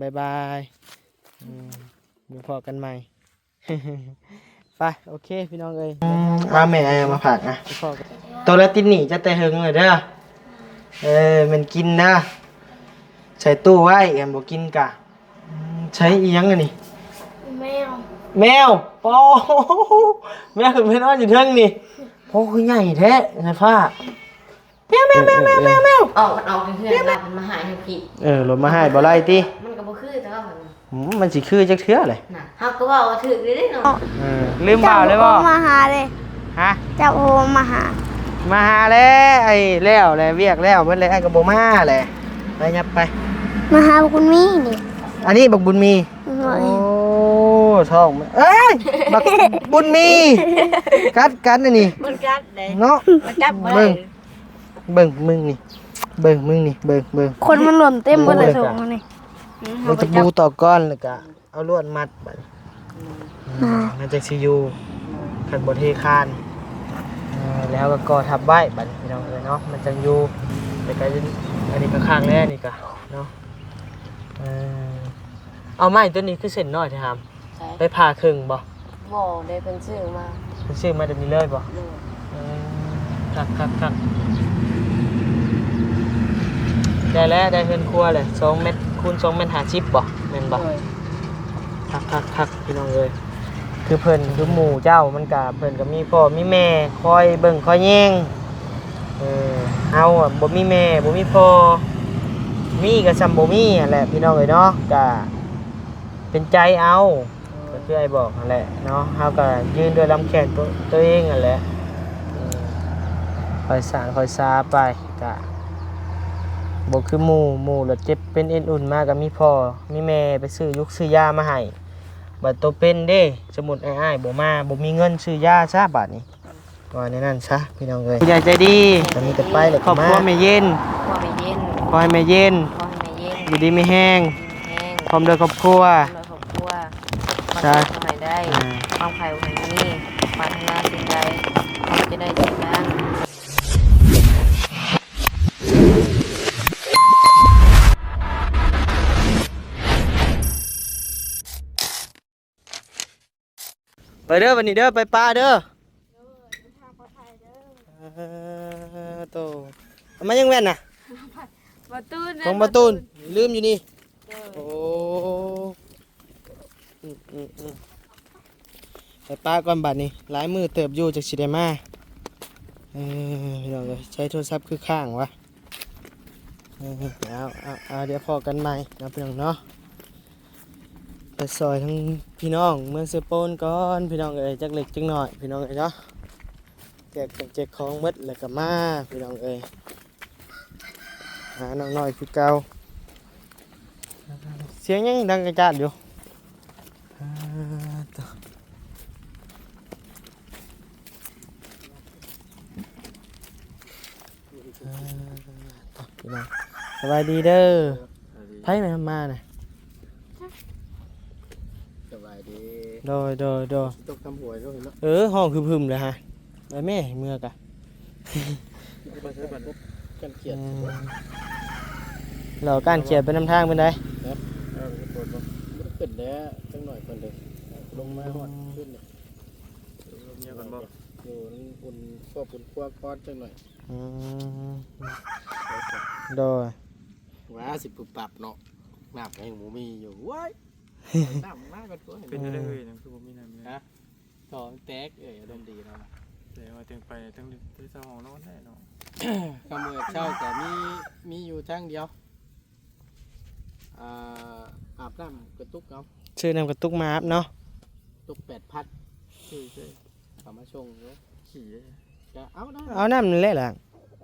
บ๊ายบายเดี๋ยวพอกันใหม่ ไปโอเคพี่น้องเอ้ยมาแม่มาผักนะตัวละตินหนีจะแต่หึงเลยเด้อมันกินนะใส่ตู้ไว้กันบอกกินกะใช้อีหยังอันนี้แมวโอ้แมวคือไม่นอนอยู่เทิงนี่โอ้คือใหญ่แท้ไงฟ้าแมวออกเพื่อนๆมันมาหายให้พี่รถมาให้บ่ไล่ติมันก็บ่คือแต่ว่ามันสิคือจักเทื่อเลยน่ะเฮาก็ว่าถึกได้เนาะลืมบ่าวเลยบ่มาหาเลยฮะเจ้าโอมาหาแล้วไอ้แล้วแหละเวียกแล้วเบิดเลยไอ้ก็บ่มาแหละไปยับไปมาหาคุณมี่นี่อันนี้บักบุญมีโอ้ท้องเอ้ยบักบุญมีกัดอันนี้มันกัดได้เนาะมันกัดบ่ได้เบิ่งมึงนี่เบิ่งคนมันหล่นเต็มหมดเลยส่งมานี่มันตะปูต่อก้อนแล้วก็เอาลวดมัดบัดมันจะสิอยู่คันบ่เทคานแล้วก็ก่อทับไว้บัดพี่น้องเอ้ยเนาะมันจังอยู่แต่ก็อันนี้ก็ข้างแรกนี่ก็เนาะเอาไม้ตัวนี้คือเส้นน้อยแท้ครับไปผ่าครึ่งบ่ได้เพิ่นซื้อมาแบบนี้เลยบ่คักได้แล้วได้เพิ่นครัวเลย2 เมตรคูณ2 เมตร50บ่แม่นบ่คักพี่น้องเอ้ยคือเพิ่นคือหมู่เจ้ามันก็เพิ่นก็มีพ่อมีแม่คอยเบิ่งคอยแย่งเฮาอ่ะบ่มีแม่บ่มีพ่อมีก็ซ้ำบ่มีนั่นแหละพี่น้องเอ้ยเนาะก็เป็นใจเอาก็คือไอ้บอกนั่นแหละเนาะเฮาก็ยืนด้วยลำแขนตัวเองนั่นแหละคอยสานคอยซาไปก็บ่คือหมู่แล้วเจ็บเป็นเอ็นอุ่นมาก็มีพ่อมีแม่ไปซื้อยามาให้บัดตัวเป็นเด้สมุดอ้ายบ่มาบ่มีเงินซื้อยาซะบาดนี้ว่าในนั้นซะพี่น้องเอ้ยผู้ใหญ่ใจดีตอนนี้ก็ไปแล้วครอบครัวแม่เย็นขอให้แม่เย็นอยู่ดีมีแห้งพร้อมด้วยครอบครัวใช่ได้ความไข่ของนี่ปรารถนาสิ่งใดมันจะได้สิ่งนั้นไปเด้อวันนี้เด้อไปป่าเด้อโตมันยังแว่นน่ะของประตูนลืมอยู่นี่โอ้ไปป่าก่อนบัดนี้หลายมือเติบอยู่จากสิได้มาพี่น้องใช้โทรศัพท์คือข้างวะเอาเดี๋ยวพอกันใหม่นะพี่น้องเนาะไปซอยทั้งพี่น้องเมืองเซโปนก่อนพี่น้องเอ้ยจักเล็กจักหน่อยพี่น้องเอ้ยเนาะแจกของมดแล้วก็มาพี่น้องเอ้ยหาน้องน้อยคือเก่าเสียงยังดังกระจาดอยู่สบายดีเด้อไพ่มาน่ะสบายดีโดยตกทำหวยก็เห็นแล้วห้องคือพึมเลยฮะไปแม่เมื่อกะกันเขียดเราการเขียดเป็นน้ำทางเป็นไงมันขึ้นแล้วจังหน่อยคนเดียวลงมาหอดขึ้นเลยอยู่อุ่นขั้วก้อนจังหน่อยโดยว่าสิบปุบปับเนาะน้ำแห้งหมูมีอยู่ว้ายน้ำมากกันตัวเป็นอะไรเลยนะคือผมมีน้ำนะท้องแตกดมดีเนาะแต่ว่าเตียงไปตั้งที่เศร้าของน้องได้เนาะขโมยเช่าแต่มีอยู่ทางเดียวอาบน้ำกระตุกเนาะชื่อน้ำกระตุกมาอาบเนาะตุก8,000ช่วยทำมาชงเนาะขี่จะเอาน้ำนี่แหละ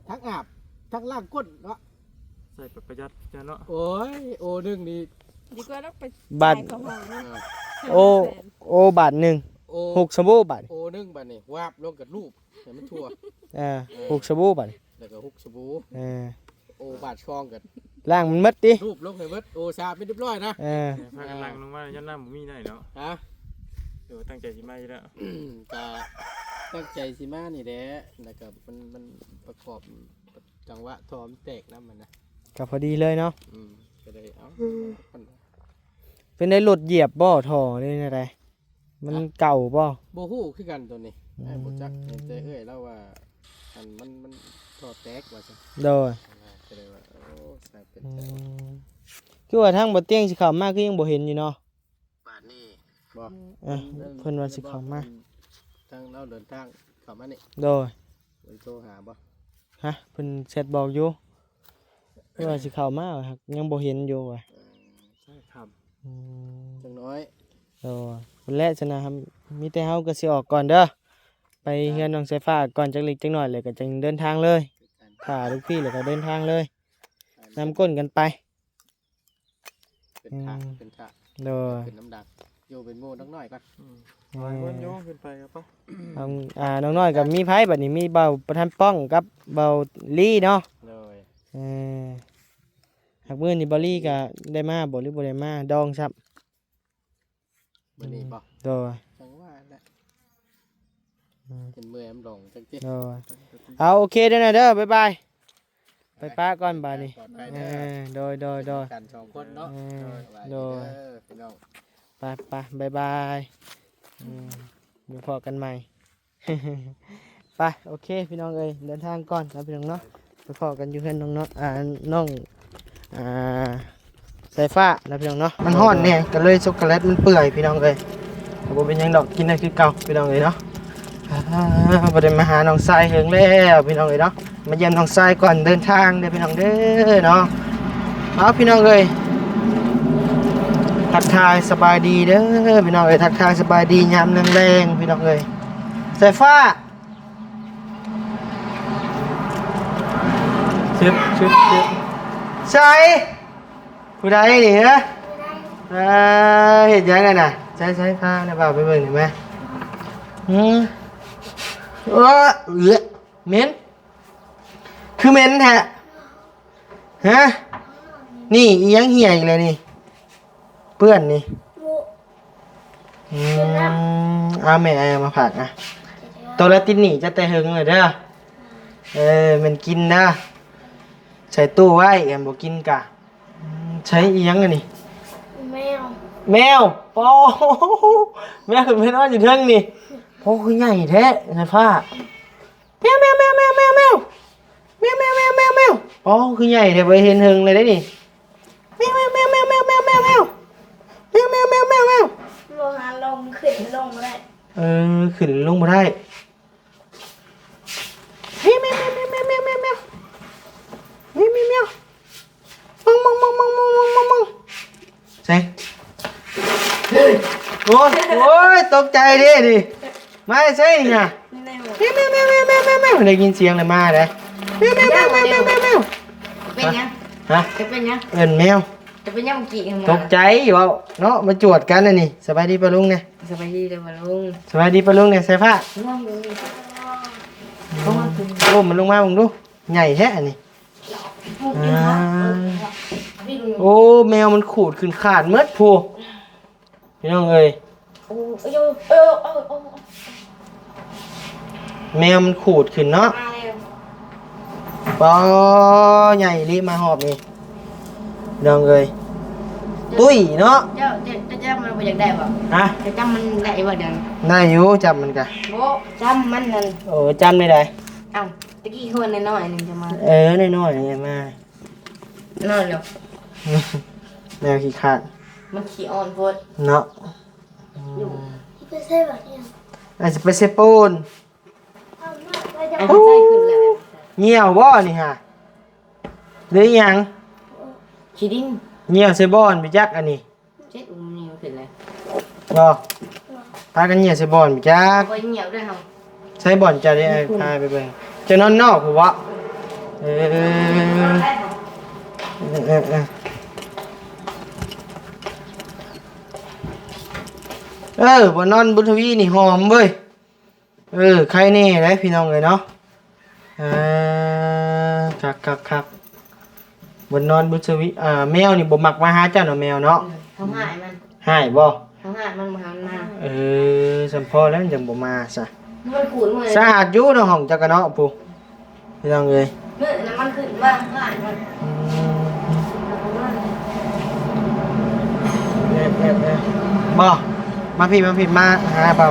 ทั้งอาบทั้งล่างก้นเนาะใส่ประหยัดจะเนาะโอ้ยโอ้นึงนี่ดีกว่าต้องไปบาทโอบาท1 6 สบู่บาทโอ้นึงบาทนี่วาบลงกับรูปแต่มันทั่ว6 สบู่บาทแล้วก็6 สบู่โอบาทช่องกันล่างมันมัดดิรูปลงให้มัดโอชาเป็นเรียบร้อยนะพากันลังลงมายันน้ำผมมีได้เนาะฮะเดี๋ยวตั้งใจสิมาอยู่แล้วตั้งใจสิมานี่แหละแล้วก็มันประกอบจังหวะทอมแตกน้ำมันนะก็พอดีเลยเนาะก็ได้เอา เป็นได้รถเหยียบบ่ท่อนี่อะไรมันเก่าบ่ บ่ฮู้คือกันตัวนี้บ่จักเห็นแต่เอ้ยแล้วว่ามันทอดแตกว่าซั่น โดย ก็เลยว่าโอ้ใส่เป็น อืมคือว่าทางบ่เตียงสิเข้ามาคือยังบ่เห็นอยู่เนาะ บาทนี่บ่ เพิ่นว่าสิเข้ามา ทางเราเดินทางเข้ามานี่ โดย ไปโทรหาบ่ ฮะเพิ่นแชทบอกอยู่ว่าสิเข้ามาครับยังบ่เห็นอยู่ว่ะ ใช่ครับ อืม จังน้อย โดยคนแรกชนะครับมีแต่เฮาก็สิออกก่อนเด้อไปเฮือนน้องสายฟ้าก่อนจักเล็กจักน้อยเลยก็จังเดินทางเลยถ้าลูกพี่แล้วก็เดินทางเลยนำก้นกันไป เป็นทางเป็นทาง โดย เป็นน้ำดักอยู่เป็นหมู่น้องน้อยก่อน หลายคนโยงขึ้นไปครับป่ะ น้องน้อยกับมีไผบัดนี้มีเบาประธานป้องกับเบาลี่เนาะ เลย เออหากมื้อนี้เบาลี่ก็ได้มาบ่หรือบ่ได้มาดองซับ มื้อนี้บ่ โดย จังว่าแหละเป็นมือแอมลงจังซี่ โดยเอาโอเคเด้อนะเด้อบ๊ายบายไปป้าก่อนบาดนี้ ปลอดภัย เอ เด้อ อโดย กันสองคนเนาะ เออ สบาย โด ดี ย เด้อพี่น้อง ไปบายบายเดี๋ยวพอกันใหม่ ไปโอเคพี่น้องเอ้ยเดินทางก่อนครับพี่น้องเนาะไปพอกันอยู่เพื่อนน้องเนาะน้องสายฟ้านะพี่น้องเนาะมันฮ้อนเนี่ยก็เลยช็อกโกแลตมันเปื่อยพี่น้องเอ้ยแต่บ่เป็นหยังดอกกินได้คือเก่าพี่น้องเอ้ยเนาะบ่ได้มาหาน้องทรายเฮิงแล้วพี่น้องเอ้ยเนาะมาเยี่ยมน้องทรายก่อนเดินทางเด้อพี่น้องเด้อเนาะเอาพี่น้องเอ้ยทักทายสบายดีเด้อพี่น้องเอ้ยทักทายสบายดียามแรงๆพี่น้องเอ้ยสายฟ้าชึบใช่ผู้ใดนี่ฮะเห็นยังไงน่ะใช่พานะบ่าวไปเบิ่งหน่อยไหมเหม็นคือเหม็นแท้ฮะนี่อีหยังเหี่ยอีกเลยนี่เปื้อนนี่เอาแม่เอามาผักนะตัวละตินนี่จะแต่หึงเลยเด้อมันกินนะใส่ตู้ไว้แอมบอกกินกะใช้อีหยังอันนี่ แมวโอ้แมวคือไม่นอนอยู่เทิงนี่โอ้คือใหญ่แท้ไงฟ้าแมวโอ้คือใหญ่แท้ไปเห็นเทิงเลยได้นี่แมวลงหาลงขึ้นลงได้ ขึ้นลงมาได้แมวมองใช่โอ้ยตกใจดิมาใช่นี่นะแมวได้ยินเสียงเลยมาเลยแมว เป็นยัง ฮะ จะเป็นยัง เอิ้นแมว จะเป็นยังกี่ ตกใจอยู่เนาะมาจวดกันน่ะนี่สบายดีปะลุงเนี่ย สบายดีเลยมาลุง สบายดีปะลุงเนี่ยใส่ผ้า ง่วงเลย โอ้มันลงมามึงดูใหญ่แท้อันนี้โอ้แมวมันขูดขึ้นขาดเมื่อพูพี่น้องเอ้ยแมวมันขูดขึ้นเนาะปอใหญ่รีบมาหอบนี่น้องเอ้ยตุ้ยเนาะ เจ้ามันไปอยากได้ป่ะ ฮะ จะจำมันได้ป่ะเดี๋ยว ได้อยู่จำมันกะ โบจำมันนั่น โอ้จำได้เลย เอ้าตะกี้คนน้อยๆนึงจะมา น้อยๆเนี่ยมา น้อยเร็ว แมวขี้ขาด มันขี้อ่อนโพด เนาะ ไปใช่แบบนี้ อาจจะไปเซปูน ไอ้หัวใจขึ้นแล้ว เงี่ยวบ่นี่ฮะหรือยัง ขี้ดิ้ง เงี่ยวเซบอนไปจักอันนี้ เช็ดอุ้มนี่มันขึ้นเลย บ่พากันเงี่ยวเซบอนไปจัก เอาไปเหนียวด้วยเหรอ ใช้บ่อนจะได้พาไปเบิ่งจะนอนนอกผู้วะบ่นอนบุญทวีนี่หอมเว้ยใครแน่ได้พี่น้องเลยเนาะคักบนนอนบุญทวีแมวนี่บ่มักมาหาเจ้าเนาะแมวเนาะ ทำหายมัน หายบ่ ทำหายมันมาหา สัมพอแล้วจังบ่มาซะ มันขูดมือ สะอาดอยู่เนาะห้องจักกันเนาะปู่พี่น้องเอ้ย มือน้ำมันขึ้นบ้างหายมัน เอ บ่มาพี่มาหาเปล่า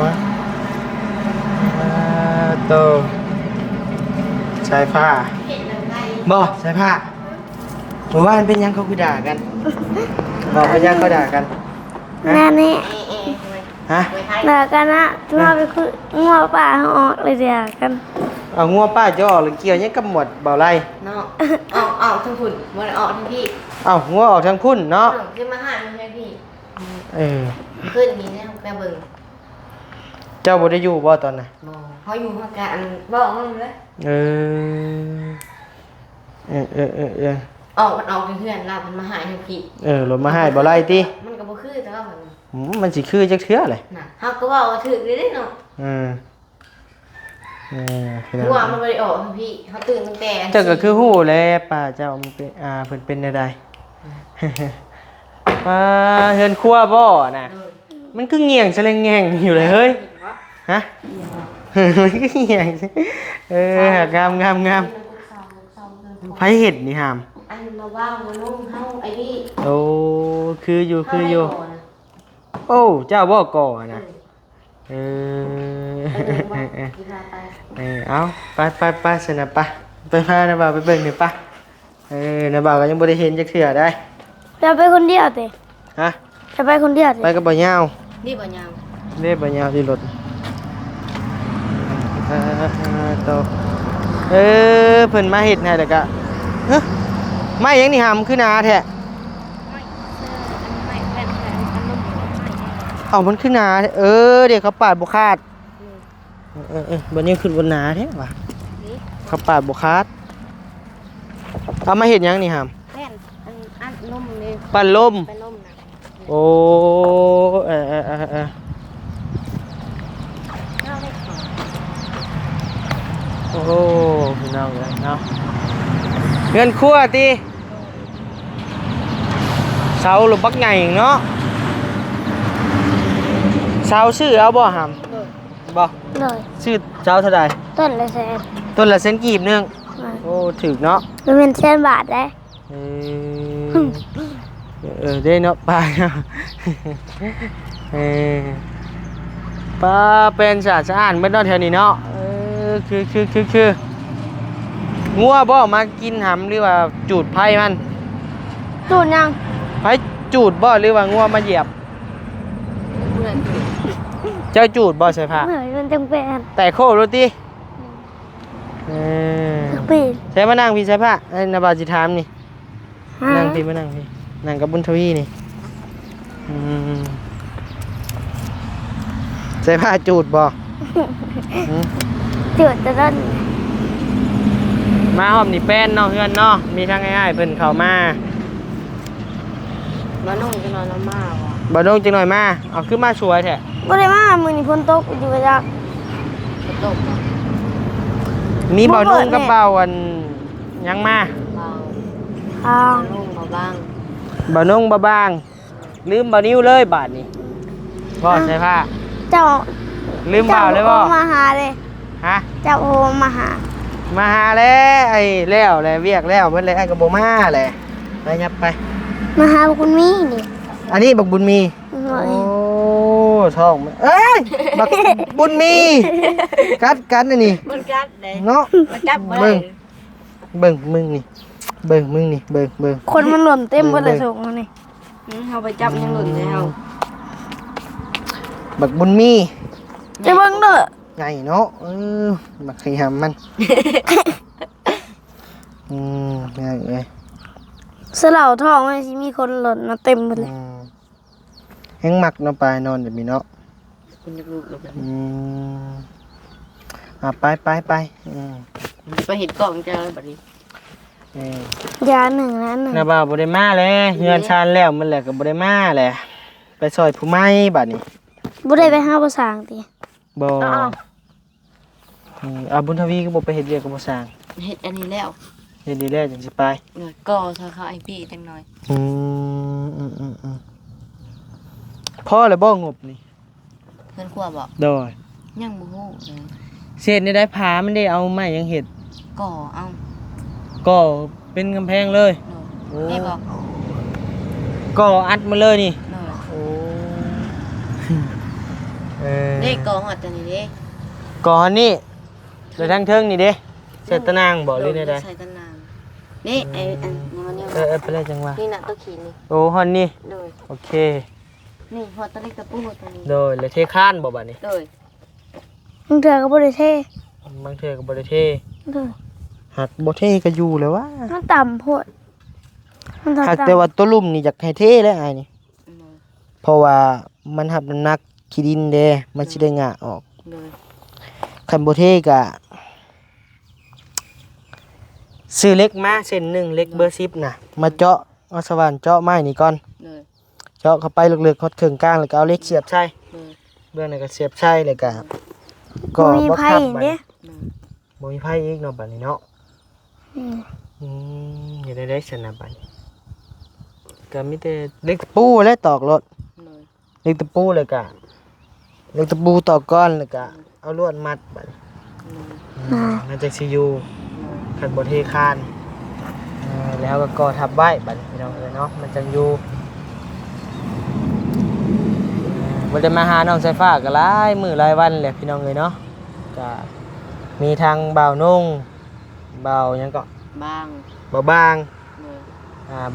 โตสายผ้าบ่สายผ้าหมู่บ้านเป็นยังเขาคือด่ากันบอกเป็นยังเขาด่ากัน นั่นนี่ ฮะ ด่ากันนะมาไปคืองัวป่าเขาออกเลยเดียวกัน เอางัวป้าจ่อหรือเกี่ยวยังกับหมดเบาไร เนาะออกทั้งฝุ่นบ่ได้ออกทั้งพี่ เอางัวออกทางพุ่นเนาะ ขึ้นมาหามันใช่พี่ เออ ขึ้นนี้เนี่ยแม่เบิ่ง เจ้าบ่ได้อยู่บ่ตอนน่ะ บ่เขาอยู่ห้องการบอกมันเลย เออ ออกมันออกเพื่อนๆลามันมาหาทั้งพี่ ลงมาให้บ่ไรติ มันก็บ่คือแต่ว่ามัน มันสิคือจักเทื่อเลย น่ะเฮาก็ว่าถึกเลยเนาะ พี่น้อง หัวมันบ่ได้ออกทั้งพี่เขาตื่นตั้งแต่ เจ้าก็คือฮู้แหล้วป้าเจ้ามันเป็นเพิ่นเป็นได้ป้าเฮือนครัวบ่น่ะ มันคือเงี่ยงซะแลงแง่งอยู่เลยเฮ้ยฮะ มันก็เงี่ยงสิงามไผเห็ดนี่หาม อันมาว่างมานุ่งเฮาไอ้นี่ โอ้คืออยู่โอ้เจ้าบ่ก่อนะเอาไปสนะปะไปพานะบ่าวไปเบิ่งหน่อยปะนะบ่าวก็ยังบ่ได้เห็นจักเทื่อได้ จะไปคนเดียวเต้ ฮะ จะไปคนเดียว ไปกับบ่ยาว นี่บ่ยาว เด้บ่ยาวที่รถโตเพิ่นมาเฮ็ดให้แล้วก็เฮ้ยไม่ยังนี่หามคือหนาแท้เอามันขึ้นหนาเดี๋ยวเขาปาดบุคาดบันนี้ขึ้นบนหนาแท้ว่ะเขาปาดบุคาดเอามาเห็นยังนี่หาม แม่นอันนุ่มนี่ ปั่นลม ไปล่มนะ โอ้โอ้พี่น้องเลยเนาะเงินคั่วตีเสาหรือบักไงเนาะเสาชื่อเอาบ่หามบ่ เลย ชื่อเสาเท่าไหร่ ต้นละแสน ต้นละเซนกีบหนึงโอ้ถึกเนาะ มันเป็นแสนบาทได้ ได้เนาะป้าเนาะป้าเป็นสะอาดเมื่อตอนแถวนี้เนาะคืองัวบ่มากินหำหรือว่าจูดไผ่มัน ตูดยัง ไผ่จูดบ่หรือว่างัวมาเหยียบ เพื่อน เจ้าจูดบ่ใช่ผ้า เหนื่อยมันจังเป็น แต่โคโรตี ปีน ใช้มานั่งพี่ใช่ผ้าไอ้นาบาจิถามนี่ ฮะ นั่งพี่มานั่งพี่นั่งกับบุญทวีนี่ใส่ผ้าจูดบ่ จุดจะต้น มาหอมนี่แป้นเนาะเพื่อนเนาะมีทางง่ายๆเพิ่นเข้ามา มานุ่งจะนอนน้ำมาว่ะ บ่ลงจังหน่อยมาเอาขึ้นมาช่วยแท้ บ่ได้มามือนี่ฝนตกอยู่กระจัก ฝนตก มีบ่นุ่งกับเบาอันยังมา เบา อ้าว นุ่งเบาบ้าง บ่นุ่งบ่บางลืมบ่นิ้วเลยบาดนี้บ่ใส่ผ้า เจ้า ลืมเบาเลยบ่ โทรมาหาเลย ฮะ เจ้าโทรมาหา มาหาแล้วไอ้แล้วแหละเวียกแล้วเบิดเลยไอ้ก็บ่มาแหละไปยับไป มาหาคุณมี่นี่ อันนี้บักบุญมี หน่อย โอ้ท้องมันเอ้ยบักบุญมีกัดอันนี่ มันกัดเลย เนาะ มันจับบ่ เบิ่ ได้ งเบิ่งมึงนี่เบิ่งมึงนี่เบิ่ง คนมันหล่นเต็มหมดเลยส่งมานี่ เฮาไปจับยังหล่นเลยเฮา บักบุญมี จะเบิ่งเด้อ ใหญ่เนาะบักขยำมันใหญ่เลย สลาวทองมันสิมีคนหล่นมาเต็มหมดเลย แห้งหมักเนาะปลายนอนแบบนี้เนาะ คุณจะรู้แล้วกัน ไปไปเห็นกล่องเจอบัดนี้ ยาหนึ่งนะหนึ่ง นาบ่าวบ่ได้มาเลยเฮือนชานแล้วมันแหละก็บ่ได้มาแหละไปซอยผู้ใหม่บัดนี้ บ่ได้ไปหาภาษาอังกฤษ บ่บุญทวีก็บ่ไปเฮ็ดเวียกกับบ่สร้าง เฮ็ดอันนี้แล้ว เฮ็ดดีแล้วจังสิไป เงินก่อซะเขาไอพี่จังหน่อย พ่อเลยบ่งบนี่ เพิ่นครัวบอก โดย ยังบ่ฮู้เลย เศษนี่ได้ผามันได้เอาไม้ยังเฮ็ด ก่อเอา ก็เป็นกำแพงเลย นี่บอก ก็อัดมาเลยนี่ เนาะ โอ้ เด็กกองหอดตัวนี้เด้ ก่อนนี่เลยทั้งเทิงนี่เด้เสร็จตะนางบอกเลยได้ ใส่ตะนางนี่ไอ้อันนี้มันเนี่ย ไปเลยจังหวะ นี่น่ะตัวขีนี่ โอ้ฮอนนี่ โดย โอเค นี่หอดตัวเล็กตะปูหอดตัวนี้ โดยเลยเทข้านบ่บัดนี้ โดย มึงเถื่อก็บ่ได้เท่ บางเทื่อก็บ่ได้เท เด้อ หักบ่เทก็อยู่แล้วว่า มันต่ำโพดมัน หัก ต่ำ แต่ว่าตัวลุ่มนี่อยากให้เทแล้วอ้ายนี่เพราะว่ามันหับน้ำหนักขี้ดินเด้มันสิได้งะออก โดย คันบ่เทก็ซื้อเหล็กมาเส้นหนึงเหล็กเบอร์10น่ะมาเจาะเอาสว่านเจาะไม้นี่ก่อน โดย เจาะเข้าไปลึกๆฮอดครึ่งกลางแล้วก็เอาเหล็กเสียบใส่ โดย เบื้องนั้นก็เสียบใส่แล้วก็ก็ มี บ่ ไผ่ ทับบัด เด้ นี้บ่มีไผอีกเนาะบัดนี้เนาะ อืม อย่าได้สนะบัดนี้ก็มีแต่เหล็กตะปูและตอกรถ โดย เหล็กตะปูแล้วก็เหล็กตะปูตอกก้อนแล้วก็เอาลวดมัดบัดนี้มันจะสิอยู่คันบ่เทคานแล้วก็ก่อทับไว้บัดนี้พี่น้องเอ้ยเนาะมันจังอยู่บ่ได้มาหาน้องสายฟ้าก็หลายมื้อหลายวันแหละพี่น้องเอ้ยเนาะก็มีทางบ่าวนุ่งบ่าวหยังก็ บาง บ่าวบาง โดย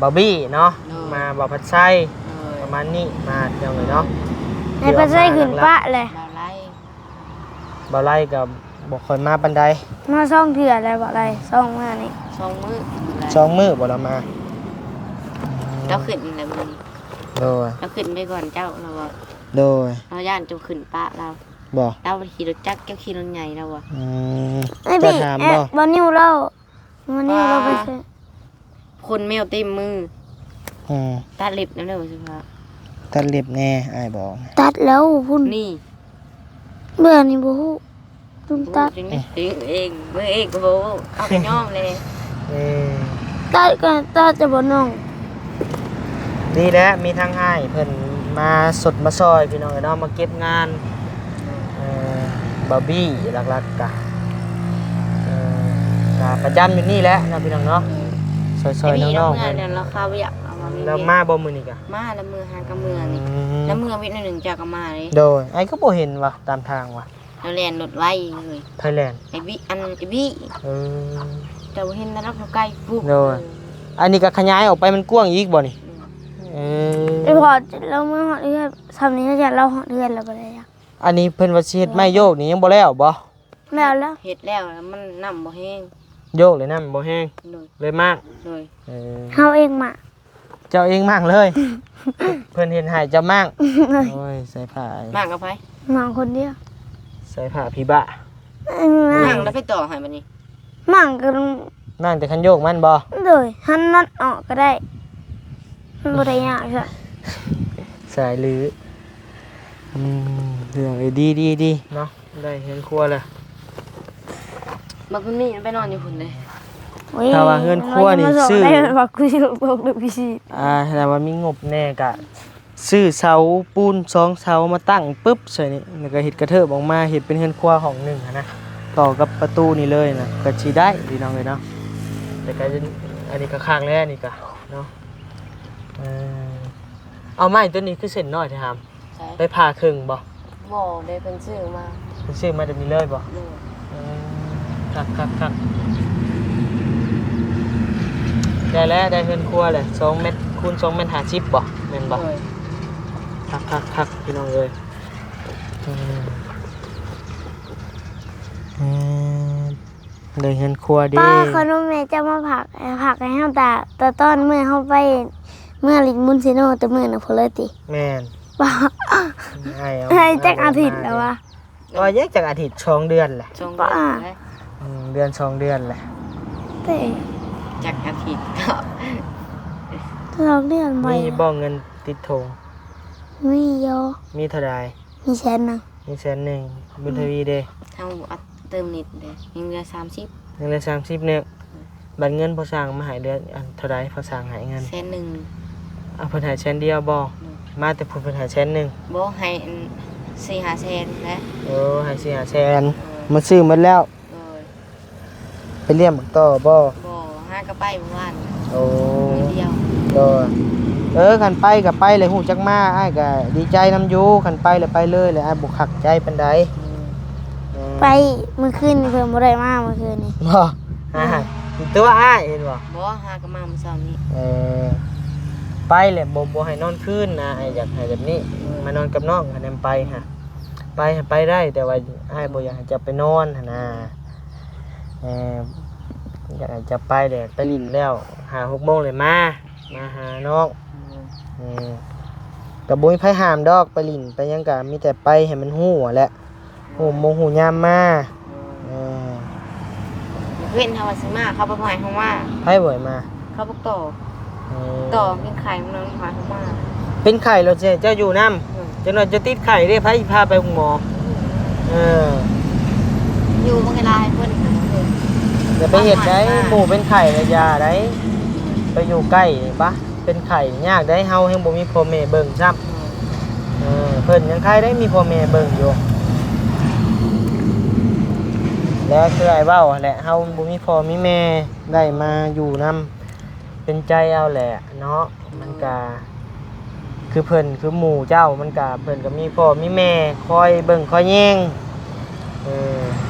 บ่าวบี้เนาะ เนาะ มาบ่าวพัดไส้ โดย ประมาณนี้มาพี่น้องเอ้ยเนาะ ให้ไปใส่ขึ้นปะเลย ดาวไล่ บ่าวไล่ก็บ่ค่อยมาปานใด มาซ่องเถื่ออะไรบ่อะไรซ่องมานี่ สองมื้อ สองมื้อบ่ละมา เจ้าขึ้นอีกแล้วมึง โดย เราขึ้นไปก่อนเจ้าเราบอก โดย เราย่านเจ้าขึ้นปะเรา บ่ เราขี่รถจักรเจ้าขี่รถใหญ่เราอะ อืม ไอ้ย จะ พี่ ถาม เอ๊ะ บ่ บ่นิ้วเราบ่นิ้วเราไปใส่ คนแมวเต็มมือ อืม ตาเล็บนั่นเลยสิคะ ตัดเล็บแน่อ้ายบอก ตัดแล้วพุ่น นี่ เบื่อนี่บ่ฮู้ตุ้มตัด จริงเองมือเองก็บอกเอาไปย่อมเลย เอ้ย ตัดก็ตัดจะบ่น้อง ดีแล้วมีทางให้เพิ่นมาสดมาซอยพี่น้องเอ้ยเนาะมาเก็บงานบาร์บี้หลักๆกะกะประจำอยู่นี่แหละนะพี่น้องเนาะซอยๆน้องๆ เพิ่ เพิ่ น น เนี่ยเราเข้าไปอยากเอามา แล้วมาบ่มื้อนี้กะ มาแล้วมือหางกับมือนี่แล้วมือวิทย์หนึ่งจากกับมาเลย โดยไอ้ก็บ่เห็นว่ะตามทางว่ะ เราแลนรถไว้เลย ไทยแลนด์ ไอ้บิ เออ แต่ว่าเห็นแล้วเราใกล้ปุ๊บ โดย อันนี้ก็ขยายออกไปมันกว้างอีกบ่นี่เอ ไอ้ อ พอเรามาฮอดเรือนทำนี้ก็จะเราฮอดเรือนแล้วบ่ได้อะ อันนี้เพิ่นว่าสิเฮ็ดไม้โยกนี่ยังบ่แล้วบ่ แล้วแล้ว เห็ดแล้วมันน้ำบ่แห้ง โยกเลยนะมันบ่แห้ง เลย เลยมาก เลย เออ เฮาเองมา เจ้าเองมากเลย เพิ่นเห็นหายเจ้ามากโอ้ยใส่ผ้าม ากกับไผ มาคนเดียว ใส่ผ้าพี่บะ มากแล้วไปต่อให้มันนี่ มั่งก็ นั่งแต่คันโยกมันบ่ เลยหันนัดออกก็ได้มันบ่ได้ยากจ้ะ สายลือเรื่องเอ้ยดีเนาะได้เห็นครัวแล้ว มาพุ่นนี่ไปนอนอยู่พุ่นเลย ถ้าว่าเฮือนครัวนี่ซื้อ ได้ว่ากูสิลงบอกดูพี่สิ แต่ว่ามีงบแน่กะซื้อเสาปูน2เสามาตั้งปึ๊บใส่นี่แล้วก็เฮ็ดกระเทิบออกมาเฮ็ดเป็นเฮือนครัวห้องหนึงอะนะต่อกับประตูนี่เลยนะก็สิได้พี่น้องเอ้ยเนาะแต่ก็จะอันนี้ก็ข้างแล้วนี่ก็เนาะเอาไม้ตัวนี้คือเส้นน้อยแท้ครับ ใช่ ไปผ่าครึ่งบ่ บ่ได้เป็นชื่อมา เป็นซื้อมาจะมีเลยบ่ เลย คักได้แล้วได้เฮือนครัวเลย2เมตรคูณ2เมตร50บ่แม่นบ่ เลย คักพี่น้องเอ้ยได้เฮือนครัวดี ป้าขนมแม่จะมาผักให้เฮาตาต้อนเมื่อเฮาไปเมื่อลิงมุนซิโนแต่มื้อน่ะพุ่นเลยติ แม่น ป้า ให้จักอาทิตย์แล้ววะ ก็แยกจากอาทิตย์2เดือนแหละ จง ป้า เดือน2เดือนแหละ แต่ จากอาทิตย์ก็ เราเรียนไป มีบ่เงินติดธง มีโย มีเท่าใด มีแสนนึง มี100,000บุญทวีเด้ เฮาอัดเติมนิดเด้ยังเหลือ30 เงินละ30เนี่ยบัตรเงินพอสร้างมาให้เดือนอันเท่าใดพอสร้างให้เงิน แสนหนึ่ง เอาเพิ่นให้แสนเดียวบ่มาแต่เพิ่นให้แสนหนึง บ่ให้4-5แสนนะ โอ้ให้สิหาแสนมาซื้อหมดแล้ว เลย ไปเลี้ยงบักต่อบ่ บ่หากระไปเมื่อวาน โอ้ มื้อเดียว โดย คันไปก็ไปเลยฮู้จักมาอ้ายก็ดีใจนำอยู่คันไปแล้วไปเลยเลยอ้ายบ่คักใจปานใด ไปเมื่อคืนนี่เพิ่นบ่ได้มาเมื่อคืนนี่ บ่ตัวอ้ายเห็นบ่ บ่หาก็มาเมื่อเช้านี้ ไปแหละบ่ให้นอนคืนนะอ้ายอยากให้แบบนี้มานอนกับน้องคันนั้นไปฮะไปได้แต่ว่าอ้ายบ่อยากให้จะไปนอนหั่นน่ะอยากให้จะไปแหละไปลิ้นแล้ว5-6 โมงเลยมาหาน้องก็บ่มีไผห้ามดอกไปลิ้นไปหยังก็มีแต่ไปให้มันฮู้แหละฮู้โมงฮู้ยามมาเว้นเฮาว่าสิมาเขาบ่ให้เฮามา ไผบ่ให้มา เขาบ่ต่อกินไข่มันนำหาเฮามา เป็นไข้แล้วเจ้าอยู่นำจังหน่อยจะติดไข้เด้ไผพาไปหมออยู่บ่ก็ได้เพิ่น อย่าไปเฮ็ดได้หมู่เป็นไข้แล้วอย่าได้ไปอยู่ใกล้ปะเป็นไข้ยากได้เฮาแฮงบ่มีพ่อแม่เบิ่งซ้ำเพิ่นยังใครได้มีพ่อแม่เบิ่งอยู่แล้วคือไอ้เว้าแหละเฮาบ่มีพ่อมีแม่ได้มาอยู่นำเป็นใจเอาแหละเนาะมันก็คือเพิ่นคือหมู่เจ้ามันก็เพิ่นก็มีพ่อมีแม่คอยเบิ่งคอยแย่ง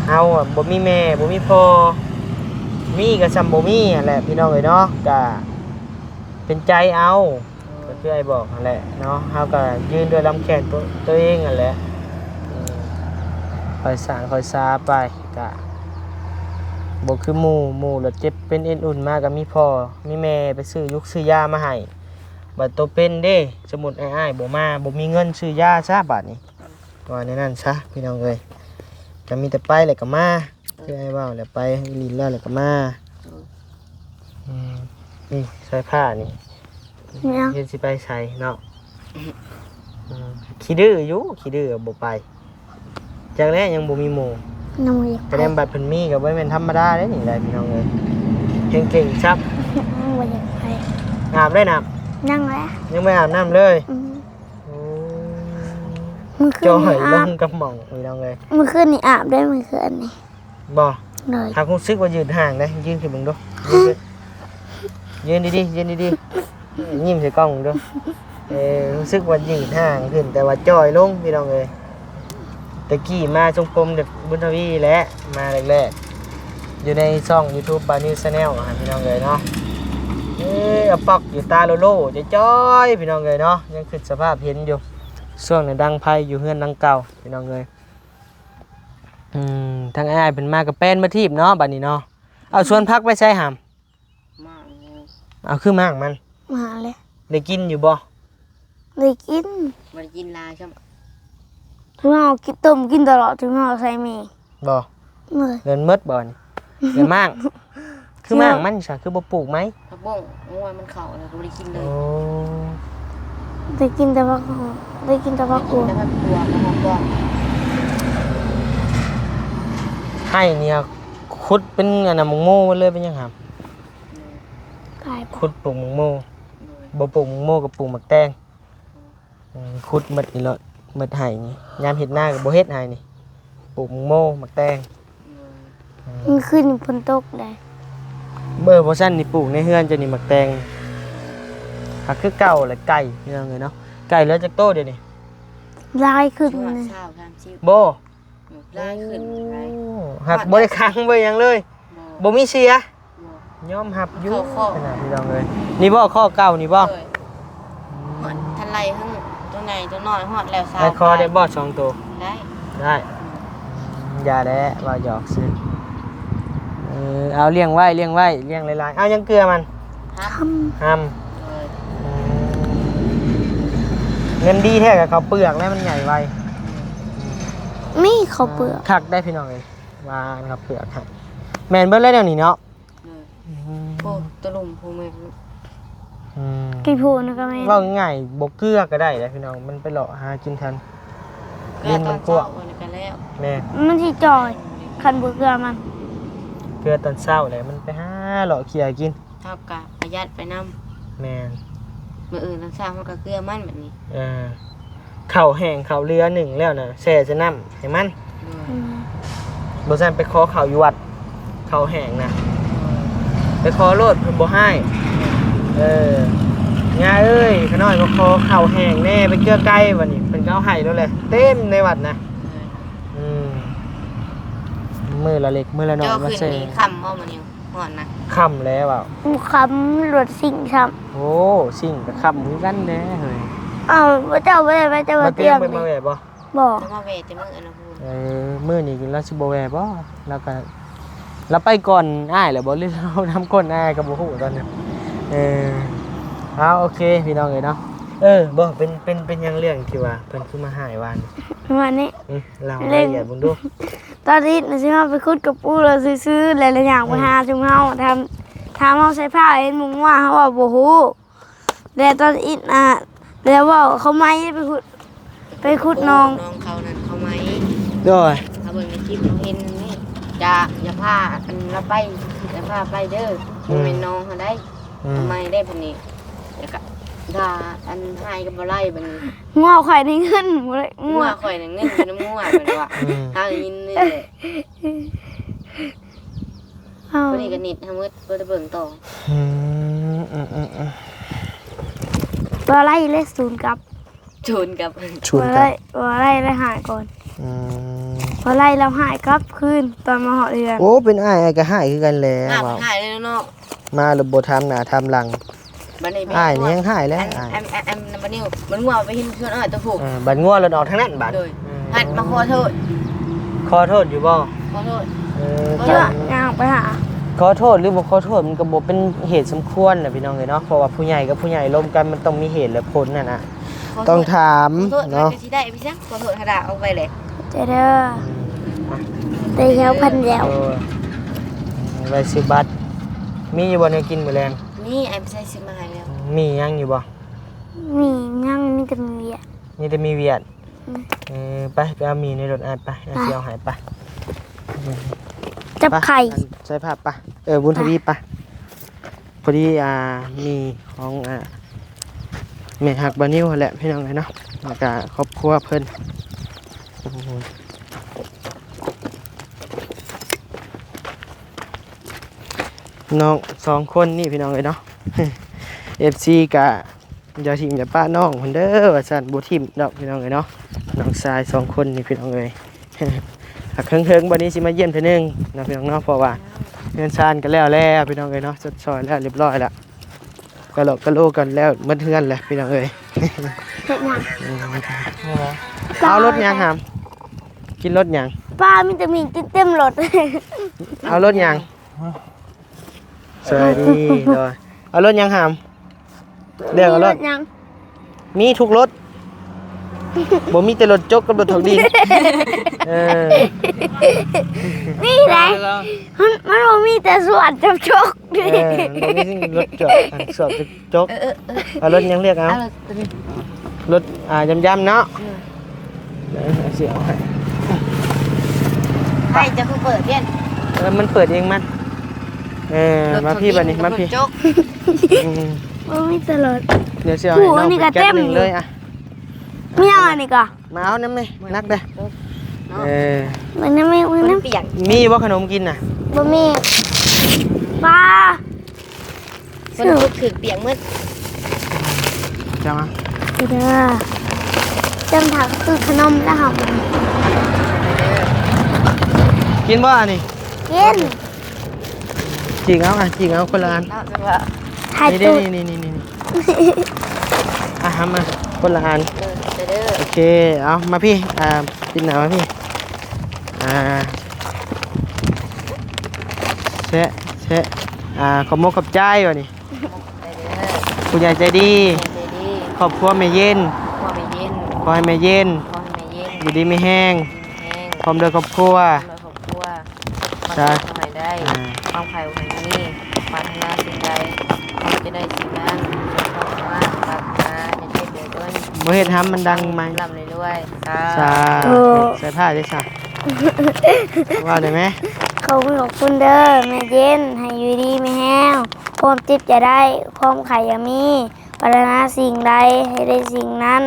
เฮาอ่ะบ่มีแม่บ่มีพ่อมีก็ซ้ำบ่มีนั่นแหละพี่น้องเอ้ยเนาะก็เป็นใจเอาก็คือไอ้บอกนั่นแหละเนาะเฮาก็ยืนด้วยลำแขนตัวเองนั่นแหละคอยสานคอยซาไปก็บ่คือหมู่แล้วเจ็บเป็นเอ็นอุ่นมาก็มีพ่อมีแม่ไปซื้อยุกซื้อยามาให้บัดโตเป็นเด้สมุดอ้ายบ่มาบ่มีเงินซื้อยาซะบาดนี้ว่าในนั้นซะพี่น้องเอ้ยก็มีแต่ไปแล้วก็มาคือไอ้เว้าแล้วไปลีนแล้วแล้วก็มานี่ใส่ผ้านี่เฮ็ดสิไปใส่เนาะขี้ดื้ออยู่ขี้ดื้อบ่ไปจากแรกยังบ่มีหมู่ น้องอยาก แต่แนมบัดเพิ่นมีก็บ่แม่นธรรมดาเด้นี่แหละพี่น้องเอ้ยเก่งๆซับ บ่อยากไป อาบได้น้ นั่งแล้ว ำยังไม่อาบน้ำเลยเมื่อคืน จ่อ นี่ ยล อาบ งกับหม่องพี่น้องเอ้ย เมื่อคืนนี่อาบได้เมื่อคืนนี่ บ่ เลย ถ้าคุณซึกว่ายืนห่างได้ยืนขึ้นเบิ่งดูยืนดีๆยืนดีๆยิ้มใส่กล้องเบิ่งดูรู้สึกว่ายืนห่างขึ้นแต่ว่าจ่อยลงพี่น้องเอ้ยตะกี้มาชมรมเด็กบุญทวีและมาแรกๆอยู่ในช่อง YouTube Banu Channel พี่น้องเอ้ยเนาะเอาปอกอยู่ตาโลจะจ้อยพี่น้องเอ้ยเนาะยังคือสภาพเห็นอยู่ช่วงนี้ดังไพ่อยู่เฮือนดังเก่าพี่น้องเอ้ยทางอ้ายเป็นมากับแป้นมาทีบเนาะบัดนี้เนาะเอาชวนพักไปใช้หามเอาคือมากมัน มาเลย ได้กินอยู่บ่ เลยกิน บ่ได้กินลาใช่มั้ย ถึงเอากินต้มกินตลอดถึงเอาใส่หมี่ บ่ เลย เงินมืดบ่นี่เงินมากคือมากมันซะคือบ่ปลูกไหม ผักบ้งเมื่อวานมันเข้าแล้วก็บ่ได้กินเลย ได้กินแต่ว่าได้กินแต่ว่ากู แล้วก็ตัวกับหอมบ้อง ให้เนี่ยขุดเป็นอันน่ะหมงโม่มาเลยเป็นยังหาม ตาย ขุดปลูกหมงโม่บ่ปลูกหมงโม่กับปลูกหมักแตงขุดหมดนี่แหละหมดให้นี่ยามเฮ็ดนาก็บ่เฮ็ดให้นี่ปลูกหมงโม่หมักแตง มันขึ้นฝนตกได้ เบอร์บ่ซั่นนี่ปลูกในเฮือนจะนี่หมักแตงหักคือเก่าแหละไก่พี่น้องเอ้ยเนาะไก่เหลือจักโตเดี๋ยวนี้ ลายขึ้น ช่วง เลย เช้า30 บ่ ลายขึ้นลาย หักบ่ได้ค้างบ่หยังเลยบ่มีเสีย บ่ ยอมรับอยู่ ข้อ ขนาดพี่น้องเอ้ยนี่บ่ข้อเก่านี่บ่ เลยฮอดทันไรหึ่งตัวไหนตัวน้อยฮอดแล้วสาว ไอ้คอได้บ่สองตัว ได้ ได้อย่าแล้ว่าหยอกซื้อเอาเลี้ยงไว้เลี้ยงหลายๆเอายังเกลือมัน ครับ ห้ำเงินดีแท้กับเขาวเปลือกแล้วมันใหญ่ไว นี่เขาเปลือก คักได้พี่น้องเลยว่าเขาวเปลือกครับแมนเบิ้ลเลยเดี๋ยวนี้เนาะ โอ้ตะลุมพูแม่ กี่พูนะก็ไม่ ว่าง่ายบกเกลือก็ได้เลยพี่น้องมันไปหล่อหากินทัน เกลือตอนเช้ากันแล้ว แม่ มันที่จอยคันเบื่อมัน เกลือตอนเช้าเลยมันไปหาหล่อเคียกิน เท่ากับประหยัดไปนำ แมน มื้ออื่นตอนเช้ามันก็เกลือมันแบบนี้ เข่าแห้งเข่าเรือหนึ่งแล้วนะแช่จะน้ำให้มันบซันไปขอเข่าอยู่วัดเข่าแห้งนะไปขอโลดเพิ่นบ่ให้ ย่าเอ้ยขน้อยบ่คอเข่าแห้งแน่ไปเกลือไก่บัดนี้เพิ่นก็เอาให้แล้วแหละเต็มในวัดนะมือละเล็กมือละน้อย เจ้า มา คืน ใส่ นี้ค่ำบ่มื้อนี้ฮ้อนนะ ค่ำแล้วอ่ะ กูคำรถสิ่งช้ โอ้สิ่งก็ค่ำคือกันแน่เฮ้ย ำอ้าวเจ้าไม่ได้ไปเจ้า มา มา เตี เตี ย ย ง ง ไปมา นี่ แบบบ่ บอก จะมาเวทจะมื้ออนภูมิ มื้อนี้กินแล้วสิบ่แวบ่แล้วก็แล้วไปก่อนอ้ายแล้วบ่หรือเราทำก่อนอ้ายก็บ่ฮู้ตอนนี้เอาโอเคพี่น้องเอ้ยเนาะบ่เป็นหยังเรื่องที่ว่าเพิ่นคือมาหายวาน วันนี้ เรารายละเอียดเบิ่งดู ตอนนี้นะใช่ไหมไปคุดกับปูเราซื้อหลายๆอย่างไปหาจุ่มเฮาทำเฮาใช้ผ้าเห็นมุงว่าเขาบอกโอ้โหแล้วตอนนี้แล้วว่าเขาไม่ไปคุดน้อง เขานั่นเขาไหม ด้วย เขาเบิ่งในคลิปเขาเห็นนี่อย่าพาอันละไปอย่าพาไปเด้อบ่แม่นน้องเขาได้ทำไมได้พันนี้แล้วก็ด่าอันให้ก็บ่ไล่บัดนี้ งัวไข่ในเงินบ่ได้ งั งั ว ว ข่อยน่ะเงินอยู่น้ำงัวแม่นว่าทางยินนี่แหละ เอา วันนี้ก็นิดทำมืดบ่ได้เบิ่งต่อ ตัวไล่เลขศูนย์กับ จูนกับ ชวน ตัว กั ไล่ น ตัวไล่แล้วหายก่อนตัวไล่แล้วหายกลับคืนตอนมาเหาะเรือน โอ้เป็นอ้ายก็หายคือกันแล้ว หน้า ว้าว หายเลยเนาะ มาแล้วบ่ทำหน้าทำหลัง บัดนี้ อ้ายนี่ยังหายแล้ว แอมบัดนี้มันงัวไปเห็นชวนตัวผูก บัดงัวแล้วออกทางนั้นบัด โดยหัดมาขอโทษ ขอโทษอยู่บ่ ขอโทษ เยอะงางไปหา ขอโทษหรือบ่ขอโทษมันก็บ่เป็นเหตุสมควรน่ะพี่น้องเอ้ยเนาะเพราะว่าผู้ใหญ่กับผู้ใหญ่ร่วมกันมันต้องมีเหตุและผลน่ะนะต้องถาม ขอโทษ เนาะ สิได้พี่จังขอโทษหาดาเอาไปเลย เจเด้อเตะเหี่ยวพันเดียว ไว้ซื้อบัตรมีอยู่บ่แนวกินมื้อแลง นี่ไอ้ใส่ซื้อมาให้แล้ว มียังอยู่บ่ มีงั่งมีแต่มีอ่ะ มีแต่มีเวียดไปเอามีในรถอ่านไปเอาสิเอาหายไป จับไข่ ใส่ผ้าปะบุญทวีปะพอดีมีของแม่หักบานิวแหละพี่น้องเลยเนาะแล้วก็ครอบครัวเพิ่นน้อง2คนนี่พี่น้องเลยเนาะ FC กะอย่าทิมอย่าป้าน้องเพิ่นเด้อว่าซั่นบ่ทิมดอกพี่น้องเลยเนาะน้องชาย2คนนี่พี่น้องเลย หักเคิงๆวันนี้สิมาเยี่ยมเทื่อนึงนะพี่น้องเนาะเพราะว่าเงินชานกันแล้วพี่น้องเอ้ยเนาะจดซอยแล้วเรียบร้อยแล้วกะโลกันแล้วหมดเทื่อนแล้วพี่น้องเอ้ย เห็ดหยัง เอารถยังหามกินรถยัง ป้ามีแต่มีเต็มรถ เอารถยังสวัสดีด้วยเอารถยังหามเรียกเอารถ ยัง มีทุกรถบ่มีแต่รถจกกับรถถกดิน นี่แหละมันบ่มีแต่สวนจับชก บ่มีสิ่งรถจกสอบจกเอารถยังเรียกเอา เอาเลยตัวนี้ รถยำๆเนาะเดี๋ยวเสียเอาให้ ให้จะคือเปิดเพี้ยน มันเปิดเองมันมาพี่บัดนี้มาพี่ จก บ่มีแต่รถ เดี๋ยวเสียให้น้องไปแก๊สหนึ่งเลยอ่ะ มีอะไรนี่ก็ มาเอาน้ำไหมนักเด้อ มันยังไม่มัน มัน ยัง เปียก มีว่าขนมกินน่ะ บ่มีป้า มันถึกเปียกมืด จะมา เด้อจำถักคือขนมแล้วค่ะ กินบ่อันนี้ กิน จิงเอาคนละอัน เอาจังว่า ถ่าย นี่ ตูด นี่ทำมาคนละอัน เด้อ โอเคเอามาพี่กินหน่อยมาพี่แชะขอบมกขอบใจวะนี่ผู้ใหญ่ใจดี ใจดี ครอบครัวแม่เย็น พอไม่เย็น ขอให้แม่เย็น พอไม่เย็น อยู่ดีไม่แห้ง แห้ง พร้อมด้วยครอบครัว ครอบครัวมา จ้ะ ทำให้ได้ความไข่ของนี่ปรารถนาสิ่งใดเราจะได้สิ่งนั้นเข้ามาปรารถนาจะเจ็บเดือดร้อน บ่เฮ็ดทำมันดังไหม ลำเลยด้วย สาใส่ผ้าได้ซะว่าได้ไหม ขอบคุณเด้อแม่เย็นให้อยู่ดีไม่แห้งความจิบจะได้ความไข่อยามีปรารถนาสิ่งใดให้ได้สิ่งนั้น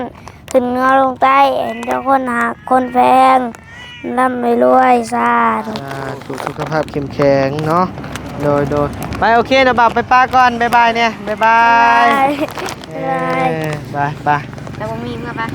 ขึ้นเนื้อลงใต้เห็นเจ้าคนหักคนแพงร่ำรวยสาธุ สุขภาพเข้มแข็งเนาะ โดยไปโอเคนะบ่าวไปป้าก่อนบ๊ายบายเนี่ยบ๊ายบาย บ๊ายบาย บาย แล้วบ่มีเมื่อปะ